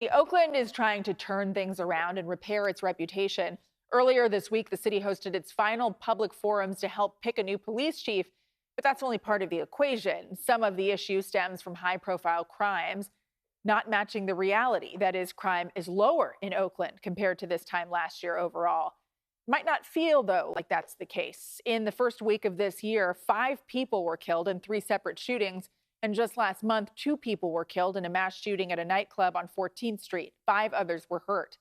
Oakland is trying to turn things around and repair its reputation. Earlier this week, the city hosted its final public forums to help pick a new police chief, but that's only part of the equation. Some of the issue stems from high-profile crimes not matching the reality. That is, crime is lower in Oakland compared to this time last year overall. Might not feel, though, like that's the case. In the first week of this year, 5 people were killed in 3 separate shootings. And just last month, 2 people were killed in a mass shooting at a nightclub on 14th Street. 5 others were hurt.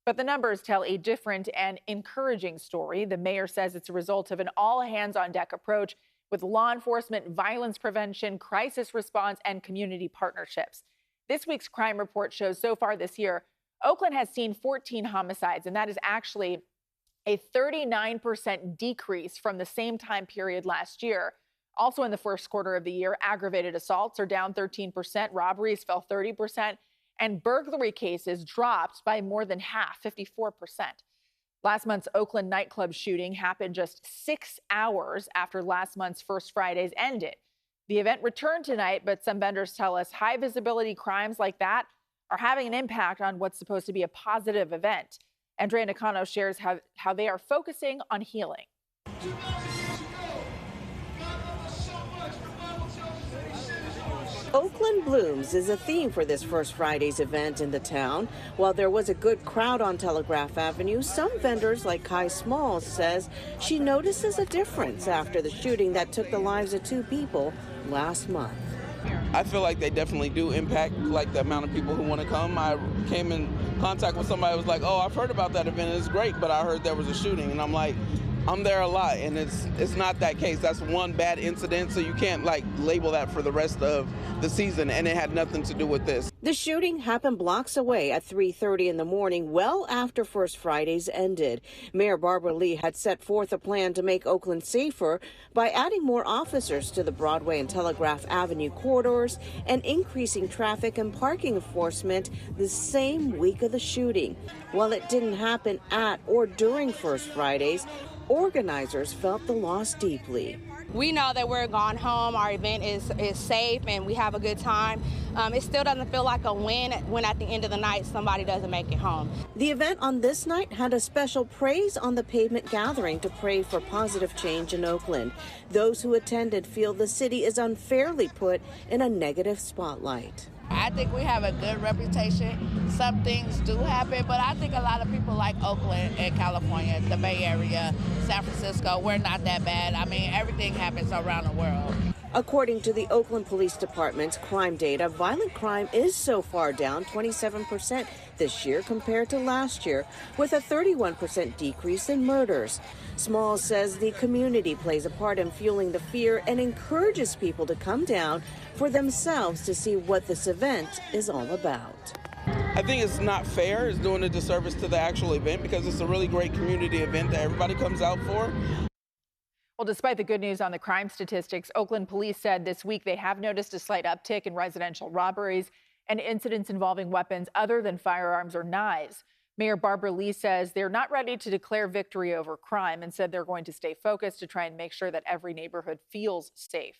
But the numbers tell a different and encouraging story. The mayor says it's a result of an all-hands-on-deck approach with law enforcement, violence prevention, crisis response, and community partnerships. This week's crime report shows so far this year, Oakland has seen 14 homicides, and that is actually a 39% decrease from the same time period last year. Also in the first quarter of the year, aggravated assaults are down 13%, robberies fell 30%, and burglary cases dropped by more than half, 54%. Last month's Oakland nightclub shooting happened just 6 hours after last month's First Fridays ended. The event returned tonight, but some vendors tell us high visibility crimes like that are having an impact on what's supposed to be a positive event. Andrea Nakano shares how they are focusing on healing. Oakland Blooms is a theme for this First Fridays event in the town. While there was a good crowd on Telegraph Avenue, some vendors like Kai Smalls says she notices a difference after the shooting that took the lives of 2 people last month. I feel like they definitely do impact like the amount of people who want to come. I came in contact with somebody who was like, oh, I've heard about that event, it's great, but I heard there was a shooting. And I'm like, I'm there a lot, and it's not that case. That's one bad incident, so you can't like label that for the rest of the season, and it had nothing to do with this. The shooting happened blocks away at 3:30 in the morning, well after First Fridays ended. Mayor Barbara Lee had set forth a plan to make Oakland safer by adding more officers to the Broadway and Telegraph Avenue corridors and increasing traffic and parking enforcement the same week of the shooting. While it didn't happen at or during First Fridays, organizers felt the loss deeply. We know that we're gone home, our event is safe, and we have a good time. It still doesn't feel like a win when at the end of the night somebody doesn't make it home. The event on this night had a special Praise on the Pavement gathering to pray for positive change in Oakland. Those who attended feel the city is unfairly put in a negative spotlight. I think we have a good reputation. Some things do happen, but I think a lot of people like Oakland and California, the Bay Area, San Francisco, we're not that bad. I mean, everything happens around the world. According to the Oakland Police Department's crime data, violent crime is so far down 27% this year compared to last year, with a 31% decrease in murders. Smalls says the community plays a part in fueling the fear and encourages people to come down for themselves to see what this event is all about. I think it's not fair. It's doing a disservice to the actual event because it's a really great community event that everybody comes out for. Well, despite the good news on the crime statistics, Oakland police said this week they have noticed a slight uptick in residential robberies and incidents involving weapons other than firearms or knives. Mayor Barbara Lee says they're not ready to declare victory over crime and said they're going to stay focused to try and make sure that every neighborhood feels safe.